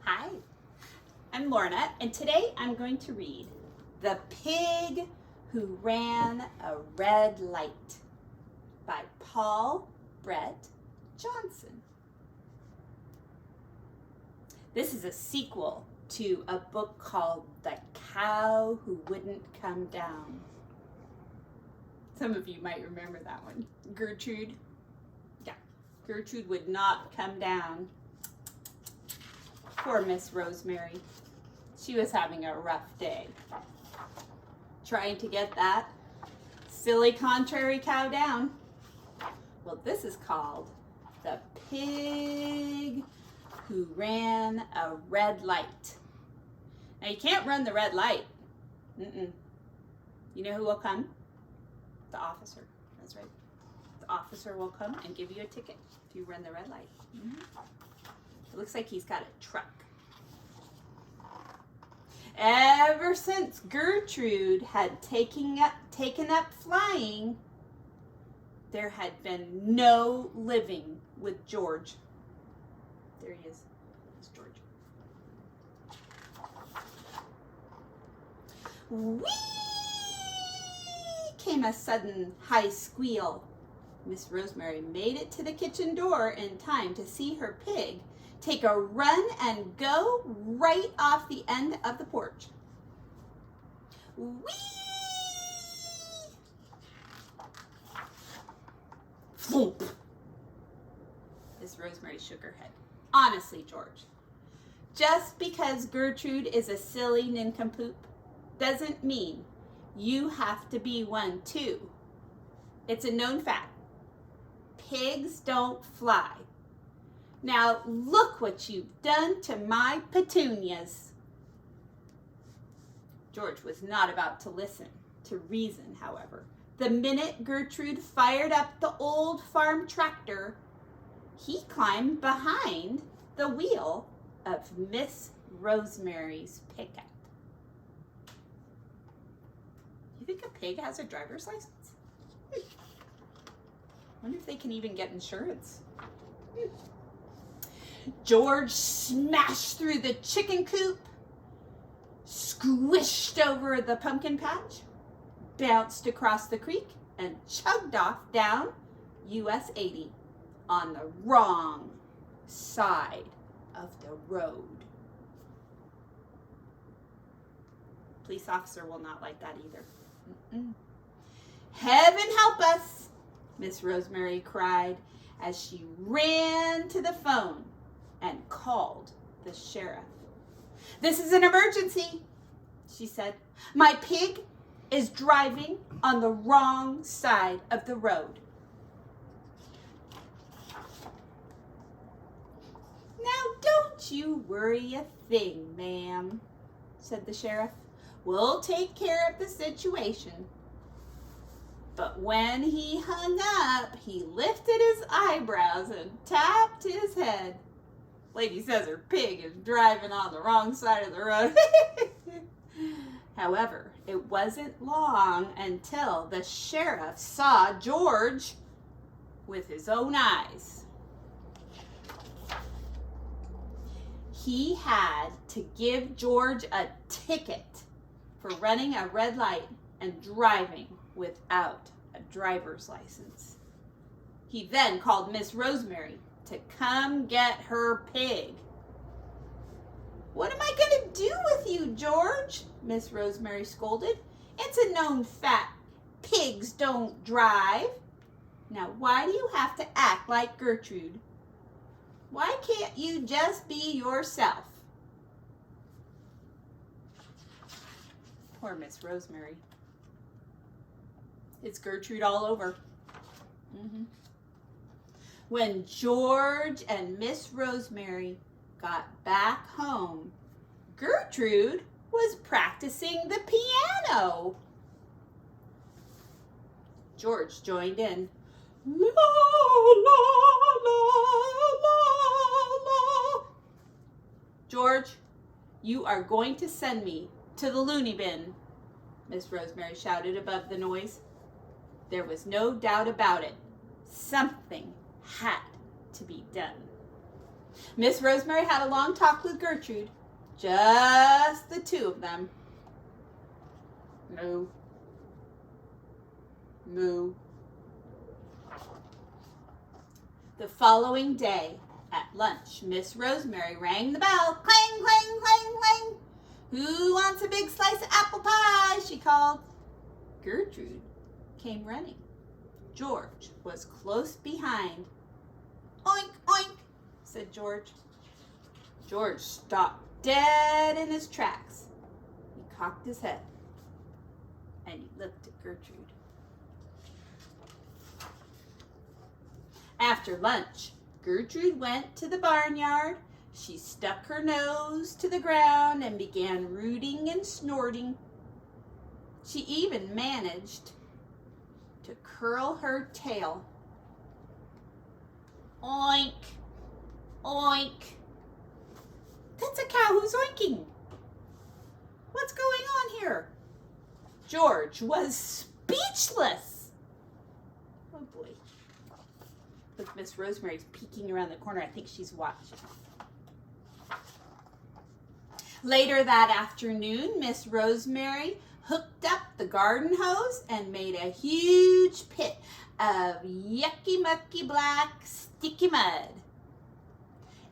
Hi, I'm Lorna, and today I'm going to read The Pig Who Ran a Red Light by Paul Brett Johnson. This is a sequel to a book called The Cow Who Wouldn't Come Down. Some of you might remember that one. Gertrude. Yeah, Gertrude would not come down. Poor Miss Rosemary. She was having a rough day. Trying to get that silly contrary cow down. Well, this is called The Pig Who Ran a Red Light. Now, you can't run the red light. You know who will come? The officer. That's right. The officer will come and give you a ticket if you run the red light. It looks like he's got a truck. Ever since Gertrude had taken up flying, there had been no living with George. There he is. It's George. Whee! Came a sudden high squeal. Miss Rosemary made it to the kitchen door in time to see her pig take a run and go right off the end of the porch. Whee! Floop! Miss Rosemary shook her head. Honestly, George, just because Gertrude is a silly nincompoop doesn't mean you have to be one too. It's a known fact. Pigs don't fly. Now look what you've done to my petunias. George was not about to listen to reason, however. The minute Gertrude fired up the old farm tractor, he climbed behind the wheel of Miss Rosemary's pickup. You think a pig has a driver's license? I wonder if they can even get insurance. George smashed through the chicken coop, squished over the pumpkin patch, bounced across the creek, and chugged off down US 80 on the wrong side of the road. Police officer will not like that either. Heaven help us, Miss Rosemary cried as she ran to the phone and called the sheriff. This is an emergency, she said. My pig is driving on the wrong side of the road. Now don't you worry a thing, ma'am, said the sheriff. We'll take care of the situation. But when he hung up, he lifted his eyebrows and tapped his head. Lady says her pig is driving on the wrong side of the road. However, it wasn't long until the sheriff saw George with his own eyes. He had to give George a ticket for running a red light and driving without a driver's license. He then called Miss Rosemary to come get her pig. What am I going to do with you, George? Miss Rosemary scolded. It's a known fact. Pigs don't drive. Now, why do you have to act like Gertrude? Why can't you just be yourself? Poor Miss Rosemary. It's Gertrude all over. When George and Miss Rosemary got back home, Gertrude was practicing the piano. George joined in. La, la, la, la, la. George, you are going to send me to the loony bin, Miss Rosemary shouted above the noise. There was no doubt about it. Something had to be done. Miss Rosemary had a long talk with Gertrude. Just the two of them. Moo. Moo. The following day, at lunch, Miss Rosemary rang the bell. Clang, clang, clang, clang. Who wants a big slice of apple pie? She called. Gertrude came running. George was close behind. Oink, oink, said George. George stopped dead in his tracks. He cocked his head and he looked at Gertrude. After lunch, Gertrude went to the barnyard. She stuck her nose to the ground and began rooting and snorting. She even managed to curl her tail. Oink, oink. That's a cow who's oinking. What's going on here? George was speechless. Oh boy. Look, Miss Rosemary's peeking around the corner. I think she's watching. Later that afternoon, Miss Rosemary hooked up the garden hose and made a huge pit of yucky mucky black sticky mud.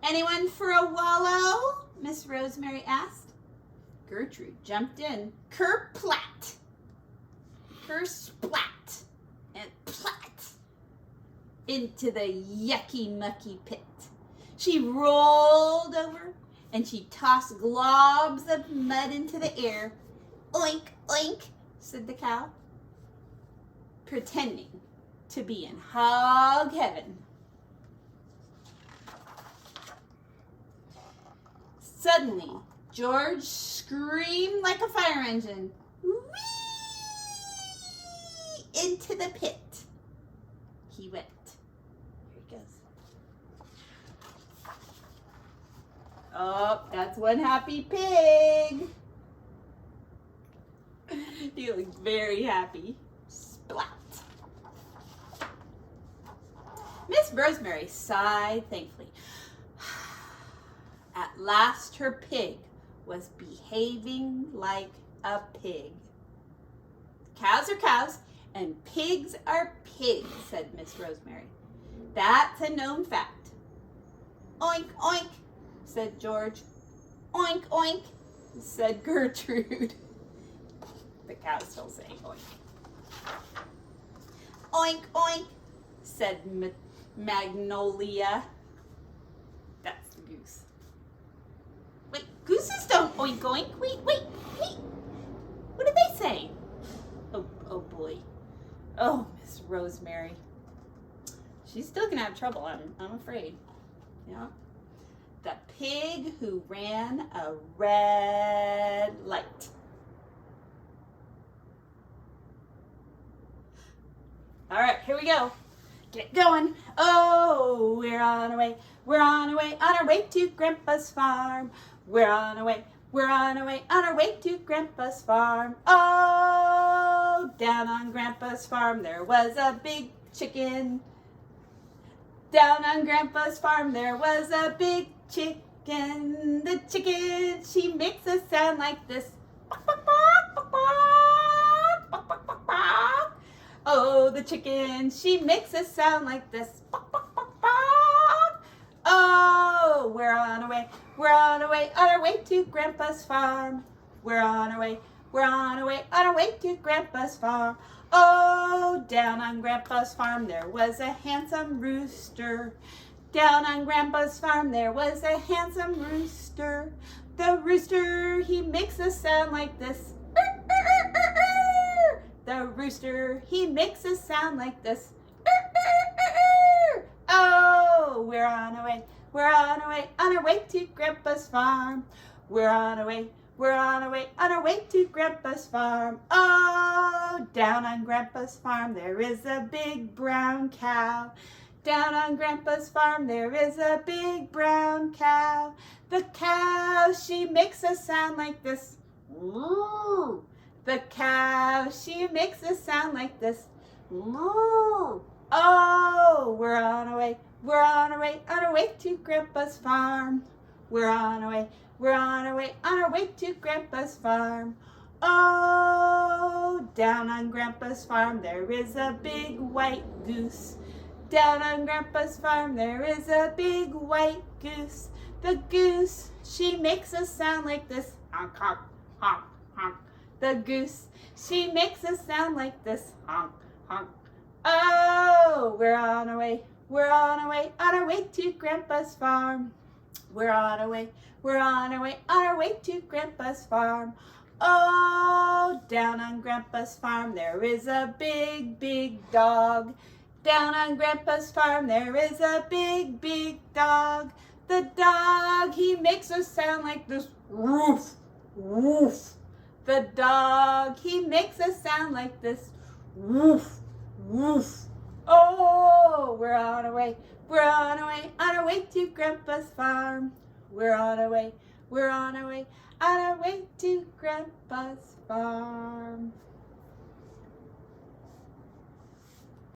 Anyone for a wallow? Miss Rosemary asked. Gertrude jumped in. Kerplat, kersplat, and plat into the yucky mucky pit. She rolled over and she tossed globs of mud into the air. Oink, oink, said the cow, pretending to be in hog heaven. Suddenly, George screamed like a fire engine. Whee! Into the pit he went. Here he goes. Oh, that's one happy pig. He looks very happy. Splat. Miss Rosemary sighed thankfully. At last her pig was behaving like a pig. Cows are cows and pigs are pigs, said Miss Rosemary. That's a known fact. Oink, oink, said George. Oink, oink, said Gertrude. The cow's still saying oink. Oink, oink, said Magnolia. That's the goose. Wait, gooses don't oink, oink. Wait. What did they say? Oh boy. Oh, Miss Rosemary. She's still gonna have trouble, I'm afraid. Yeah. The pig who ran a red light. All right, here we go. Get going. Oh, we're on our way. We're on our way to Grandpa's farm. We're on our way. We're on our way to Grandpa's farm. Oh, down on Grandpa's farm there was a big chicken. Down on Grandpa's farm there was a big chicken. The chicken, she makes a sound like this. Oh, the chicken, she makes a sound like this. Oh, we're on our way. We're on our way to Grandpa's farm. We're on our way. We're on our way to Grandpa's farm. Oh, down on Grandpa's farm there was a handsome rooster. Down on Grandpa's farm there was a handsome rooster. The rooster, he makes a sound like this. The rooster, he makes a sound like this. Oh, we're on our way. We're on our way to Grandpa's farm. We're on our way. We're on our way to Grandpa's farm. Oh, down on Grandpa's farm there is a big brown cow. Down on Grandpa's farm there is a big brown cow. The cow, she makes a sound like this. Moo. The cow, she makes a sound like this. Moo. Oh, we're on our way. We're on our way to Grandpa's farm. We're on our way to Grandpa's farm. Oh, down on Grandpa's farm there is a big white goose. Down on Grandpa's farm there is a big white goose. The goose, she makes a sound like this. Honk, honk, honk, honk. The goose, she makes a sound like this. Honk, honk. Oh, we're on our way to Grandpa's farm. We're on our way to Grandpa's farm. Oh, down on Grandpa's farm there is a big, big dog. Down on Grandpa's farm there is a big, big dog. The dog, he makes a sound like this. Woof, woof. The dog, he makes a sound like this. Woof, woof. Oh, we're on our way to Grandpa's farm. We're on our way to Grandpa's farm.